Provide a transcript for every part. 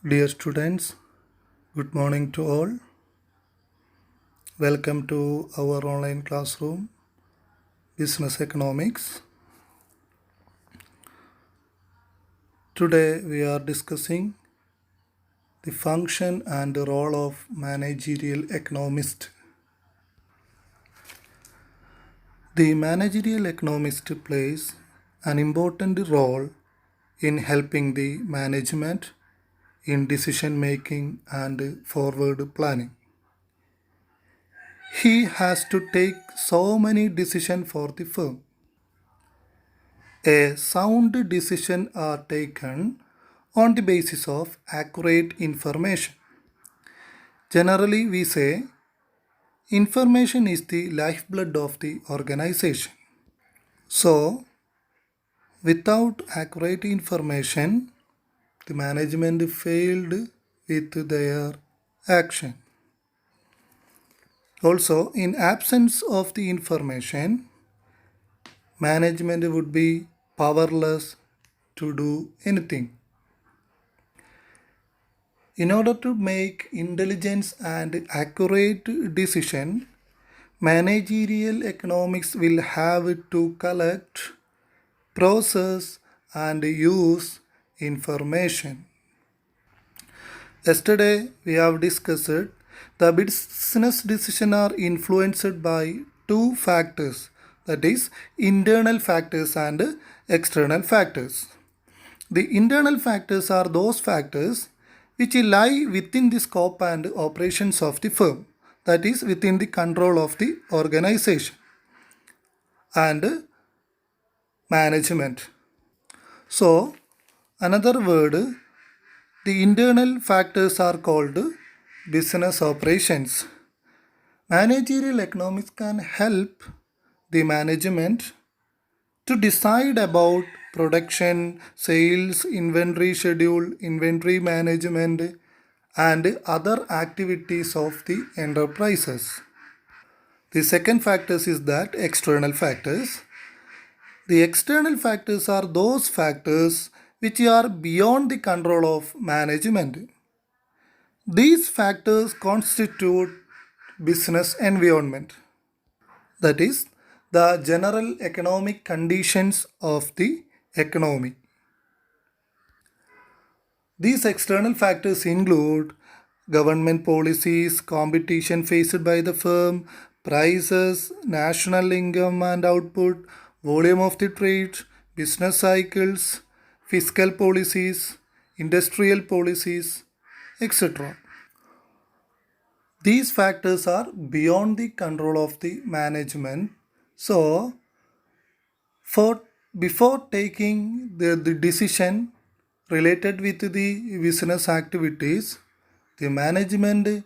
Dear students, good morning to all. Welcome to our online classroom, Business Economics. Today we are discussing the function and the role of managerial economist. The managerial economist plays an important role in helping the management in decision making and forward planning. He has to take so many decisions for the firm. A sound decision are taken on the basis of accurate information. Generally, we say information is the lifeblood of the organization. So, without accurate information, the management failed with their action. Also, in absence of the information, management would be powerless to do anything. In order to make intelligent and accurate decision, managerial economics will have to collect, process and use information. Yesterday we have discussed the business decisions are influenced by two factors, that is internal factors and external factors. The internal factors are those factors which lie within the scope and operations of the firm, that is within the control of the organization and management. So, another word, the internal factors are called business operations. Managerial economics can help the management to decide about production, sales, inventory schedule, inventory management, and other activities of the enterprises. The second factors is that external factors. The external factors are those factors which are beyond the control of management. These factors constitute business environment, that is, the general economic conditions of the economy. These external factors include government policies, competition faced by the firm, prices, national income and output, volume of the trade, business cycles, fiscal policies, industrial policies, etc. These factors are beyond the control of the management. So, for before taking the decision related with the business activities, the management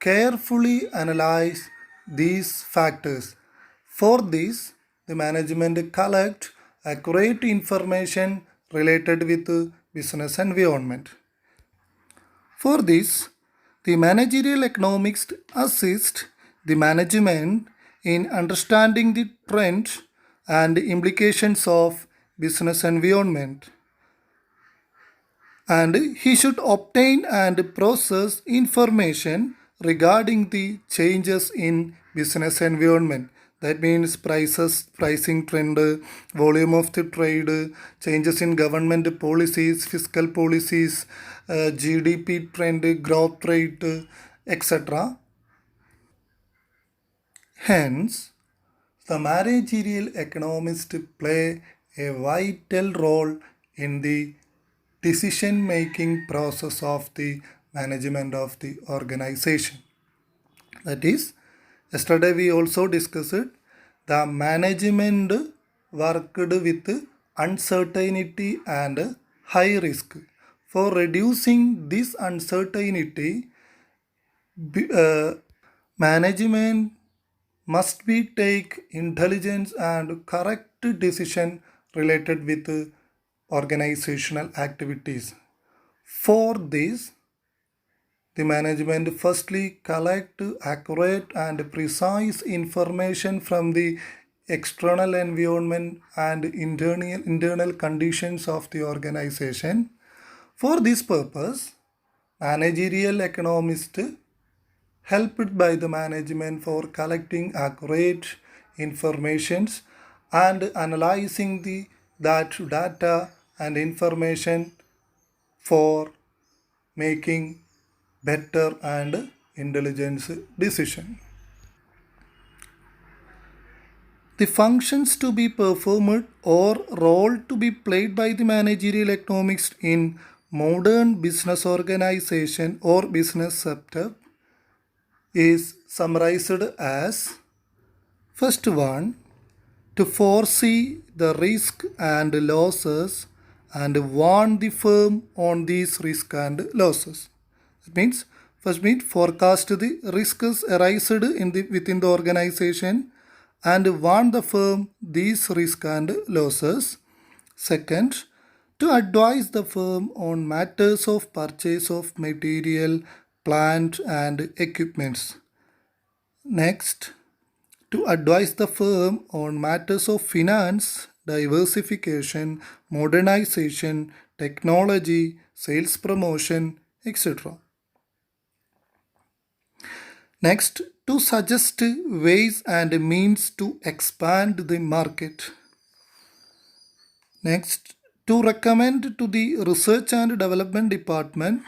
carefully analyze these factors. For this, the management collect accurate information related with the business environment. For this, the managerial economics assist the management in understanding the trends and implications of business environment, and he should obtain and process information regarding the changes in business environment. That means prices, pricing trend, volume of the trade, changes in government policies, fiscal policies, GDP trend, growth rate, etc. Hence, the managerial economists play a vital role in the decision making process of the management of the organization. That is, yesterday we also discussed the management worked with uncertainty and high risk. For reducing this uncertainty, management must be take intelligence and correct decision related with organizational activities. For this, the management firstly collect accurate and precise information from the external environment and internal conditions of the organization. For this purpose, Managerial economist helped by the management for collecting accurate informations and analyzing that data and information for making better and intelligent decision. The functions to be performed or role to be played by the managerial economics in modern business organization or business setup is summarized as: first one, to foresee the risk and losses and warn the firm on these risks and losses. That means first forecast the risks arised within the organization and warn the firm these risks and losses. Second, to advise the firm on matters of purchase of material, plant and equipments. Next, to advise the firm on matters of finance, diversification, modernization, technology, sales promotion, etc. Next, to suggest ways and means to expand the market. Next, to recommend to the research and development department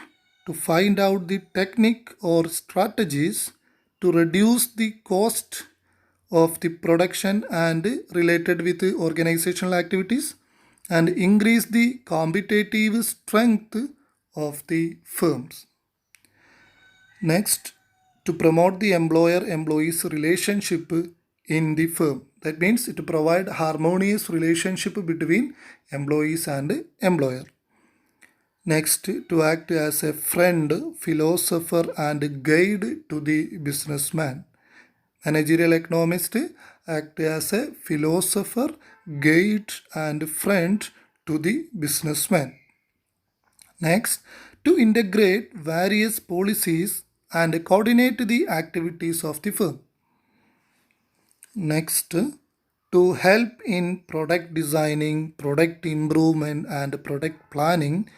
to find out the technique or strategies to reduce the cost of the production and related with the organizational activities and increase the competitive strength of the firms. Next, to promote the employer-employees relationship in the firm. That means to provide harmonious relationship between employees and employer. Next, to act as a friend, philosopher and guide to the businessman. Managerial economist act as a philosopher, guide and friend to the businessman. Next, to integrate various policies and coordinate the activities of the firm. Next, to help in product designing, product improvement and product planning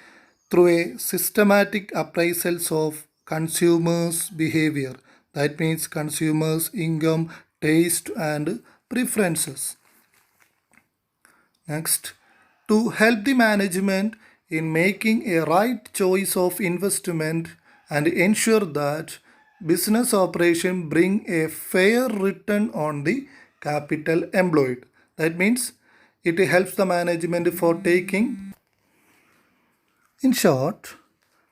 through a systematic appraisals of consumers' behavior. That means consumers' income, taste and preferences. Next, to help the management in making a right choice of investment and ensure that business operation bring a fair return on the capital employed. That means it helps the management for taking. In short,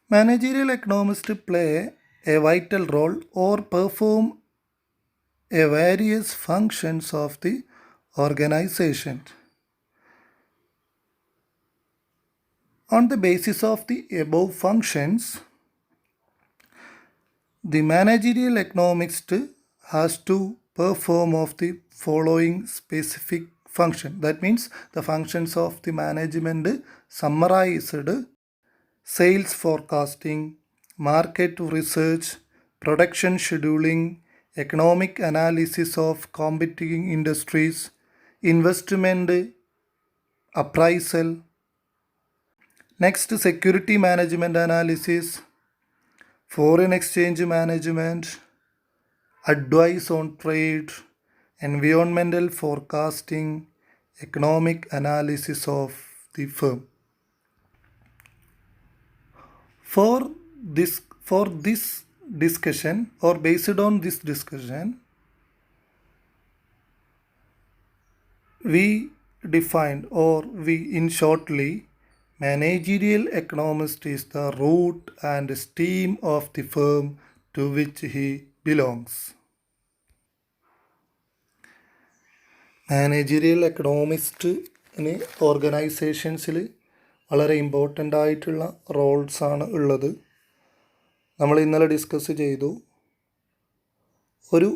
managerial economists play a vital role or perform a various functions of the organization. On the basis of the above functions, the managerial economist has to perform of the following specific function. That means the functions of the management summarized: sales forecasting, market research, production scheduling, economic analysis of competing industries, investment appraisal. Next, security management analysis, foreign exchange management, advice on trade, environmental forecasting, economic analysis of the firm. For this discussion or based on this discussion, we defined or we in shortly, managerial economist is the root and stem of the firm to which he belongs. Managerial എക്കണോമിസ്റ്റിന് ഓർഗനൈസേഷൻസിൽ വളരെ important ആയിട്ടുള്ള റോൾസാണ് ഉള്ളത്. നമ്മൾ ഇന്നലെ discuss ചെയ്തു, ഒരു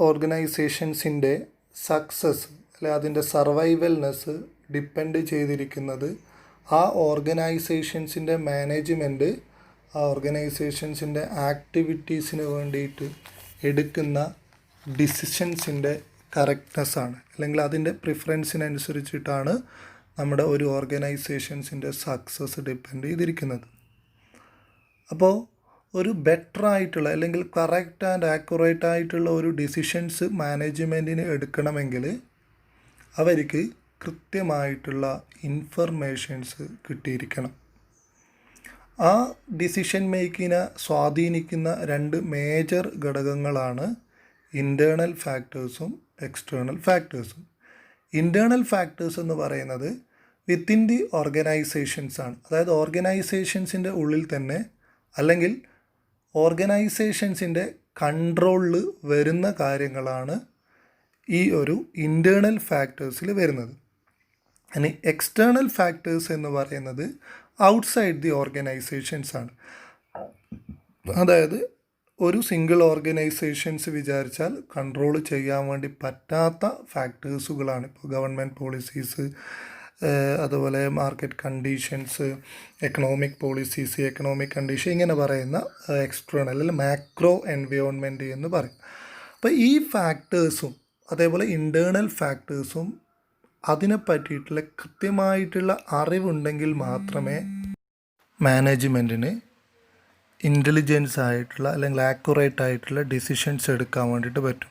ഓർഗനൈസേഷൻസിൻ്റെ success അല്ലെ അതിൻ്റെ സർവൈവൽനെസ് ഡിപ്പെൻഡ് ചെയ്തിരിക്കുന്നത് ആ ഓർഗനൈസേഷൻസിൻ്റെ മാനേജ്മെൻറ്റ് ആ ഓർഗനൈസേഷൻസിൻ്റെ ആക്ടിവിറ്റീസിന് വേണ്ടിയിട്ട് എടുക്കുന്ന ഡിസിഷൻസിൻ്റെ കറക്റ്റ്നെസ്സാണ്, അല്ലെങ്കിൽ അതിൻ്റെ പ്രിഫറൻസിനനുസരിച്ചിട്ടാണ് നമ്മുടെ ഒരു ഓർഗനൈസേഷൻസിൻ്റെ സക്സസ് ഡിപ്പെൻഡ് ചെയ്തിരിക്കുന്നത്. അപ്പോൾ ഒരു ബെറ്റർ ആയിട്ടുള്ള അല്ലെങ്കിൽ കറക്റ്റ് ആൻഡ് ആക്യുറേറ്റ് ആയിട്ടുള്ള ഒരു ഡിസിഷൻസ് മാനേജ്മെൻറ്റിന് എടുക്കണമെങ്കിൽ അവർക്ക് കൃത്യമായിട്ടുള്ള ഇൻഫർമേഷൻസ് കിട്ടിയിരിക്കണം. ആ ഡിസിഷൻ മേക്കിങ്ങിനെ സ്വാധീനിക്കുന്ന 2 മേജർ ഘടകങ്ങളാണ് ഇൻറ്റേർണൽ ഫാക്ടേഴ്സും എക്സ്റ്റേർണൽ ഫാക്ടേഴ്സും. ഇൻറ്റേർണൽ ഫാക്ടേഴ്സ് എന്ന് പറയുന്നത് വിത്തിൻ ദി ഓർഗനൈസേഷൻസാണ്. അതായത് ഓർഗനൈസേഷൻസിൻ്റെ ഉള്ളിൽ തന്നെ അല്ലെങ്കിൽ ഓർഗനൈസേഷൻസിൻ്റെ കൺട്രോളിൽ വരുന്ന കാര്യങ്ങളാണ് ഈ ഒരു ഇൻറ്റേർണൽ ഫാക്ടേഴ്സിൽ വരുന്നത്. ഇനി എക്സ്റ്റേർണൽ ഫാക്ടേഴ്സ് എന്ന് പറയുന്നത് ഔട്ട്സൈഡ് ദി ഓർഗനൈസേഷൻസ് ആണ്. അതായത് ഒരു സിംഗിൾ ഓർഗനൈസേഷൻസ് വിചാരിച്ചാൽ കൺട്രോൾ ചെയ്യാൻ വേണ്ടി പറ്റാത്ത ഫാക്ടേഴ്സുകളാണ്. ഇപ്പോൾ ഗവൺമെൻറ് പോളിസീസ്, അതുപോലെ market conditions, economic policies, economic condition, ഇങ്ങനെ പറയുന്ന എക്സ്റ്റേർണൽ അല്ലെങ്കിൽ മാക്രോ എൻവയോൺമെൻറ്റ് എന്ന് പറയും. അപ്പോൾ ഈ ഫാക്ടേഴ്സും അതേപോലെ ഇൻറ്റേർണൽ ഫാക്ടേഴ്സും അതിനെ പറ്റിയിട്ടുള്ള കൃത്യമായിട്ടുള്ള അറിവുണ്ടെങ്കിൽ മാത്രമേ മാനേജ്മെൻറ്റിന് ഇൻ്റലിജൻസ് ആയിട്ടുള്ള അല്ലെങ്കിൽ ആക്യുറേറ്റ് ആയിട്ടുള്ള ഡിസിഷൻസ് എടുക്കാൻ വേണ്ടിയിട്ട് പറ്റും.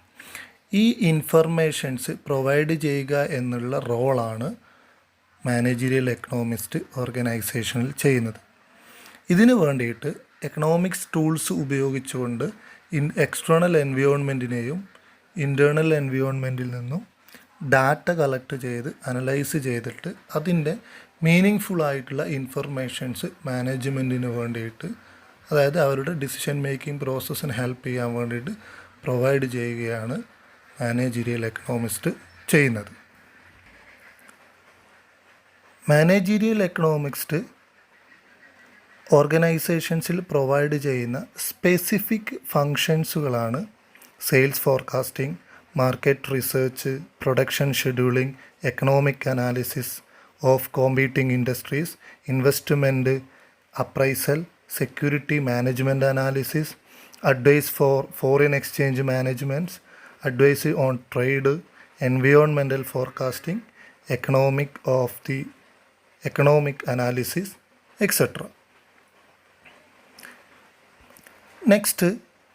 ഈ ഇൻഫർമേഷൻസ് പ്രൊവൈഡ് ചെയ്യുക എന്നുള്ള റോളാണ് മാനേജീരിയൽ എക്കണോമിസ്റ്റ് ഓർഗനൈസേഷനിൽ ചെയ്യുന്നത്. ഇതിനു വേണ്ടിയിട്ട് എക്കണോമിക്സ് ടൂൾസ് ഉപയോഗിച്ചുകൊണ്ട് എക്സ്റ്റേർണൽ എൻവയോൺമെൻറ്റിനെയും ഇൻറ്റേർണൽ എൻവയോൺമെൻറ്റിൽ നിന്നും ഡാറ്റ കളക്ട് ചെയ്ത് അനലൈസ് ചെയ്തിട്ട് അതിൻ്റെ മീനിങ് ഫുൾ ആയിട്ടുള്ള ഇൻഫർമേഷൻസ് മാനേജ്മെൻറ്റിന് വേണ്ടിയിട്ട്, അതായത് അവരുടെ ഡിസിഷൻ മേക്കിംഗ് പ്രോസസ്സിന് ഹെൽപ്പ് ചെയ്യാൻ വേണ്ടിയിട്ട് പ്രൊവൈഡ് ചെയ്യുകയാണ് മാനേജീരിയൽ എക്കണോമിസ്റ്റ് ചെയ്യുന്നത്. മാനേജീരിയൽ എക്കണോമിക്സ്റ്റ് ഓർഗനൈസേഷൻസിൽ പ്രൊവൈഡ് ചെയ്യുന്ന സ്പെസിഫിക് ഫങ്ഷൻസുകളാണ് sales forecasting, market research, production scheduling, economic analysis of competing industries, investment appraisal, security management analysis, advice for foreign exchange management, advice on trade, environmental forecasting, economic analysis, etc. Next,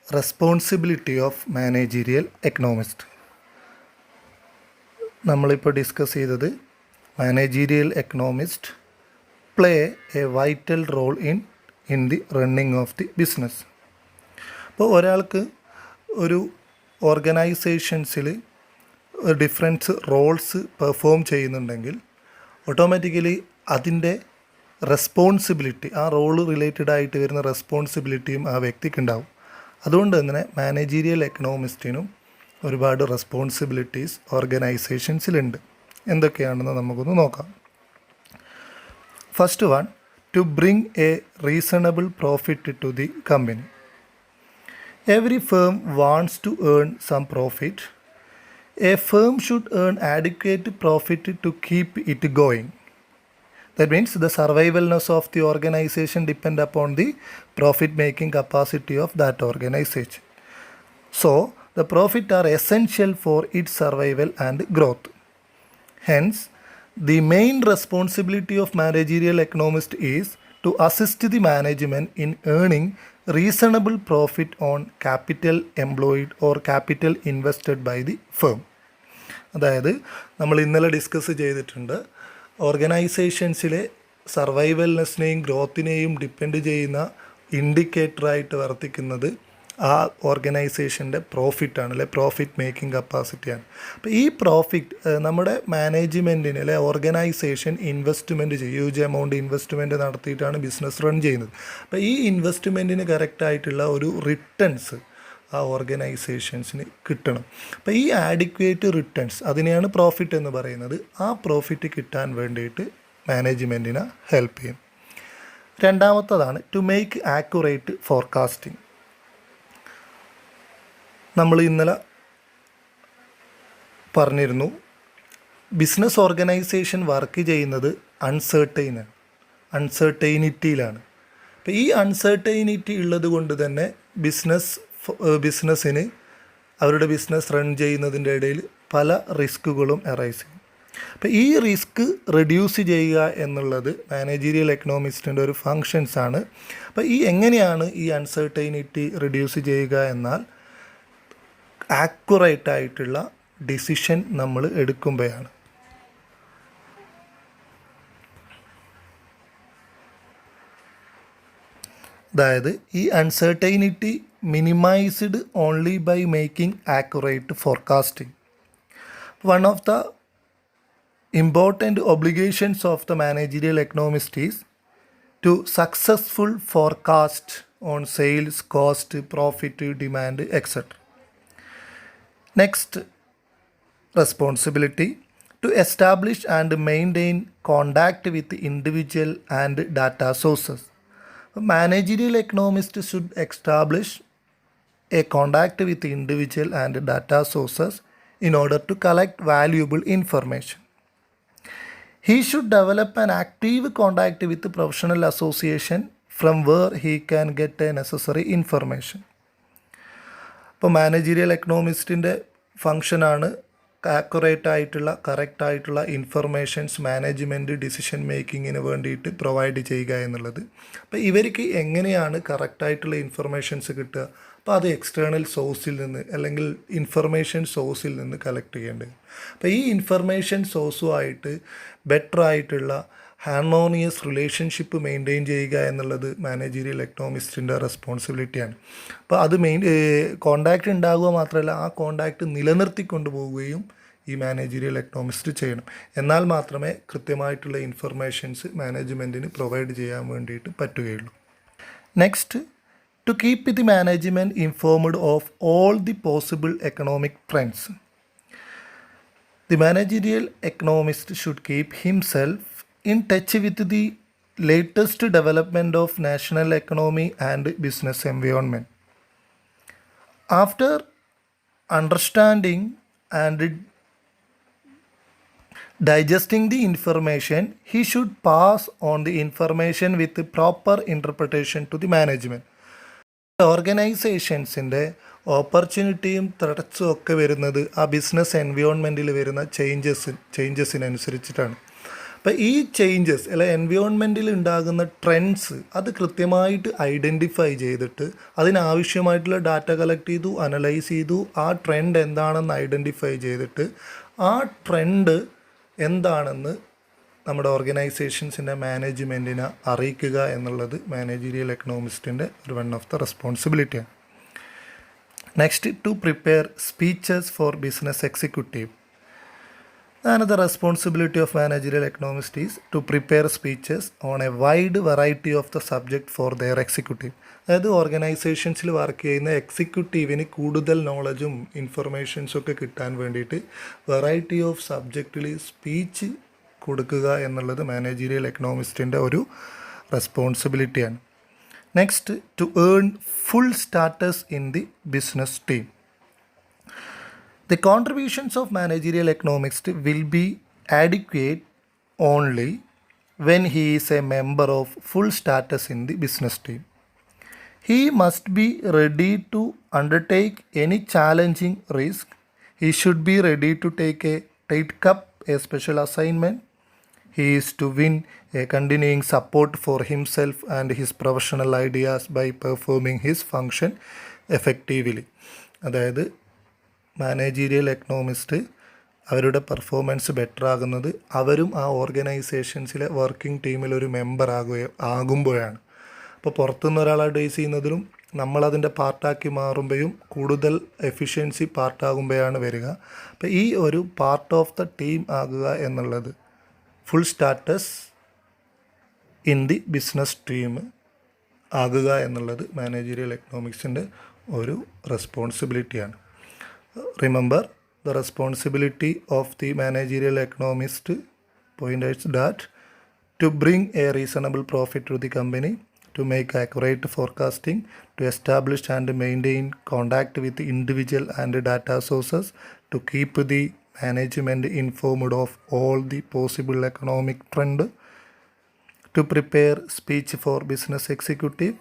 responsibility of managerial economist. നമ്മളിപ്പോൾ discuss ചെയ്തത് managerial economist play a vital role in the running of the business. അപ്പോൾ ഒരാൾക്ക് ഒരു ഓർഗനൈസേഷൻസിൽ difference roles perform ചെയ്യുന്നുണ്ടെങ്കിൽ automatically അതിൻ്റെ responsibility, ആ role related ആയിട്ട് വരുന്ന റെസ്പോൺസിബിലിറ്റിയും ആ വ്യക്തിക്ക് ഉണ്ടാവും. അതുകൊണ്ട് തന്നെ മാനേജീരിയൽ എക്കണോമിസ്റ്റിനും ഒരുപാട് റെസ്പോൺസിബിലിറ്റീസ് ഓർഗനൈസേഷൻസിലുണ്ട്. എന്തൊക്കെയാണെന്ന് നമുക്കൊന്ന് നോക്കാം. First one, to bring a reasonable profit to the company. Every firm wants to earn some profit. A firm should earn adequate profit to keep it going. That means the survivalness of the organization depend upon the profit-making capacity of that organization. So, the profit are essential for its survival and growth. Hence, the main responsibility of managerial economist is to assist the management in earning reasonable profit on capital employed or capital invested by the firm. അതായത് നമ്മൾ ഇന്നലെ discuss ചെയ്തിട്ടുണ്ട്, ഓർഗനൈസേഷൻസിലെ സർവൈവൽനെസ്സിനെയും ഗ്രോത്തിനെയും depend ചെയ്യുന്ന ഇൻഡിക്കേറ്ററായിട്ട് വർത്തിക്കുന്നത് ആ ഓർഗനൈസേഷൻ്റെ പ്രോഫിറ്റാണ്, അല്ലെ profit making കപ്പാസിറ്റിയാണ്. അപ്പോൾ ഈ profit നമ്മുടെ മാനേജ്മെൻറ്റിന് അല്ലെ ഓർഗനൈസേഷൻ ഇൻവെസ്റ്റ്മെൻറ്റ് ചെയ്യും, ഹ്യൂജ് എമൗണ്ട് ഇൻവെസ്റ്റ്മെൻറ്റ് നടത്തിയിട്ടാണ് ബിസിനസ് റൺ ചെയ്യുന്നത്. അപ്പോൾ ഈ ഇൻവെസ്റ്റ്മെൻറ്റിന് കറക്റ്റായിട്ടുള്ള ഒരു റിട്ടേൺസ് ആ ഓർഗനൈസേഷൻസിന് കിട്ടണം. അപ്പോൾ ഈ ആഡിക്വേറ്റ് റിട്ടേൺസ്, അതിനെയാണ് പ്രോഫിറ്റ് എന്ന് പറയുന്നത്. ആ പ്രോഫിറ്റ് കിട്ടാൻ വേണ്ടിയിട്ട് മാനേജ്മെൻറ്റിനെ ഹെൽപ്പ് ചെയ്യും. രണ്ടാമത്തതാണ് ടു മേക്ക് ആക്യുറേറ്റ് ഫോർകാസ്റ്റിംഗ്. നമ്മൾ ഇന്നലെ പറഞ്ഞിരുന്നു, ബിസിനസ് ഓർഗനൈസേഷൻ വർക്ക് ചെയ്യുന്നത് അൺസർട്ടൈനിറ്റിയിലാണ്. അപ്പോൾ ഈ അൺസർട്ടൈനിറ്റി ഉള്ളത് കൊണ്ട് തന്നെ ബിസിനസ്സിന് അവരുടെ ബിസിനസ് റൺ ചെയ്യുന്നതിൻ്റെ ഇടയിൽ പല റിസ്കുകളും അറൈസ് ചെയ്യും. അപ്പോൾ ഈ റിസ്ക് റെഡ്യൂസ് ചെയ്യുക എന്നുള്ളത് മാനേജീരിയൽ എക്കണോമിസ്റ്റിൻ്റെ ഒരു ഫങ്ഷൻസാണ്. അപ്പോൾ എങ്ങനെയാണ് ഈ അൺസർട്ടൈനിറ്റി റെഡ്യൂസ് ചെയ്യുക എന്നാൽ ആക്യുറേറ്റ് ആയിട്ടുള്ള ഡിസിഷൻ നമ്മൾ എടുക്കുമ്പോഴാണ്. അതായത് ഈ uncertainty minimised only by making accurate forecasting. One of the important obligations of the managerial economist is to successful forecast on sales, cost, profit, demand, etc. Next responsibility, to establish and maintain contact with individual and data sources. A managerial economist should establish a contact with individual and data sources in order to collect valuable information. He should develop an active contact with the professional association from where he can get a necessary information. അപ്പോൾ managerial എക്കണോമിസ്റ്റിൻ്റെ ഫങ്ഷനാണ് accurate ആയിട്ടുള്ള correct ആയിട്ടുള്ള informations management decision മേക്കിങ്ങിന് വേണ്ടിയിട്ട് provide ചെയ്യുക എന്നുള്ളത്. അപ്പോൾ ഇവർക്ക് എങ്ങനെയാണ് കറക്റ്റായിട്ടുള്ള ഇൻഫർമേഷൻസ് കിട്ടുക? അപ്പോൾ അത് എക്സ്റ്റേണൽ സോഴ്സിൽ നിന്ന് അല്ലെങ്കിൽ ഇൻഫർമേഷൻ സോഴ്സിൽ നിന്ന് കളക്ട് ചെയ്യേണ്ടത്. അപ്പോൾ ഈ ഇൻഫർമേഷൻ സോഴ്സുമായിട്ട് ബെറ്റർ ആയിട്ടുള്ള ഹാർമോണിയസ് റിലേഷൻഷിപ്പ് മെയിൻറ്റെയിൻ ചെയ്യുക എന്നുള്ളത് മാനേജീരിയൽ എക്കണോമിസ്റ്റിൻ്റെ റെസ്പോൺസിബിലിറ്റിയാണ്. അപ്പോൾ അത് കോണ്ടാക്റ്റ് ഉണ്ടാകുക മാത്രമല്ല, ആ കോണ്ടാക്റ്റ് നിലനിർത്തിക്കൊണ്ട് പോവുകയും ഈ മാനേജീരിയൽ എക്കണോമിസ്റ്റ് ചെയ്യണം. എന്നാൽ മാത്രമേ കൃത്യമായിട്ടുള്ള ഇൻഫർമേഷൻസ് മാനേജ്മെൻറ്റിന് പ്രൊവൈഡ് ചെയ്യാൻ വേണ്ടിയിട്ട് പറ്റുകയുള്ളൂ. Next, to keep the management informed of all the possible economic trends. The managerial economist should keep himself in touch with the latest development of national economy and business environment. After understanding and digesting the information, he should pass on the information with proper interpretation to the management. ഓർഗനൈസേഷൻസിൻ്റെ ഓപ്പർച്യൂണിറ്റിയും ത്രെറ്റ്സും ഒക്കെ വരുന്നത് ആ business എൻവയോൺമെൻറ്റിൽ വരുന്ന ചേഞ്ചസിനനുസരിച്ചിട്ടാണ്. അപ്പോൾ ഈ changes അല്ലെ എൻവയോൺമെൻറ്റിൽ ഉണ്ടാകുന്ന trends അത് കൃത്യമായിട്ട് ഐഡൻറ്റിഫൈ ചെയ്തിട്ട് അതിനാവശ്യമായിട്ടുള്ള ഡാറ്റ കളക്ട് ചെയ്തു, അനലൈസ് ചെയ്തു, ആ ട്രെൻഡ് എന്താണെന്ന് ഐഡൻറ്റിഫൈ ചെയ്തിട്ട് ആ ട്രെൻഡ് എന്താണെന്ന് നമ്മുടെ ഓർഗനൈസേഷൻസിൻ്റെ മാനേജ്മെൻറ്റിനെ അറിയിക്കുക എന്നുള്ളത് മാനേജീരിയൽ എക്കണോമിസ്റ്റിൻ്റെ ഒരു വൺ ഓഫ് ദ റെസ്പോൺസിബിലിറ്റിയാണ്. Next, to prepare speeches for business executive. Another responsibility of managerial economist is to prepare speeches on a wide variety of the subject for their executive. അതായത് ഓർഗനൈസേഷൻസിൽ work ചെയ്യുന്ന എക്സിക്യൂട്ടീവിന് കൂടുതൽ നോളജും ഇൻഫർമേഷൻസും ഒക്കെ കിട്ടാൻ വേണ്ടിയിട്ട് variety of സബ്ജക്റ്റിൽ speech കൊടുക്കുക എന്നുള്ളത് managerial എക്കണോമിസ്റ്റിൻ്റെ ഒരു റെസ്പോൺസിബിലിറ്റിയാണ്. Next, to earn full status in the business team. The contributions of managerial economist will be adequate only when he is a member of full status in the business team. He must be ready to undertake any challenging risk. He should be ready to take up a special assignment. He is to win a continuing support for himself and his professional ideas by performing his function effectively. അതായത് managerial economist അവരുടെ performance better ആകുന്നത് അവരും ആ ഓർഗനൈസേഷൻസിലെ working ടീമിലൊരു member ആകുമ്പോഴാണ്. അപ്പോൾ പുറത്തുനിന്ന് ഒരാൾ advice ചെയ്യുന്നതിലും നമ്മളതിൻ്റെ പാർട്ടാക്കി മാറുമ്പോഴും കൂടുതൽ എഫിഷ്യൻസി പാർട്ടാകുമ്പോഴാണ് വരിക. അപ്പോൾ ഈ ഒരു പാർട്ട് ഓഫ് ദ ടീം ആകുക എന്നുള്ളത് full status in the business team ആകുക എന്നുള്ളത് മാനേജീരിയൽ എക്കണോമിക്സിൻ്റെ ഒരു റെസ്പോൺസിബിലിറ്റിയാണ്. Remember, the responsibility of the managerial economist point is that to bring a reasonable profit to the company, to make accurate forecasting, to establish and maintain contact with individual and data sources, to keep the management informed of all the possible economic trend, to prepare speech for business executive,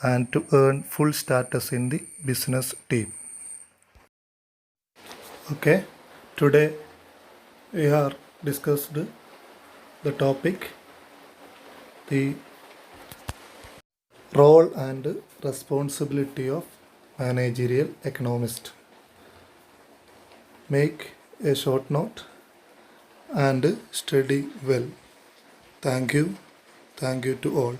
and to earn full status in the business team. Okay, today we are discussed the topic, the role and responsibility of managerial economist. Make a short note and study well. Thank you. Thank you to all.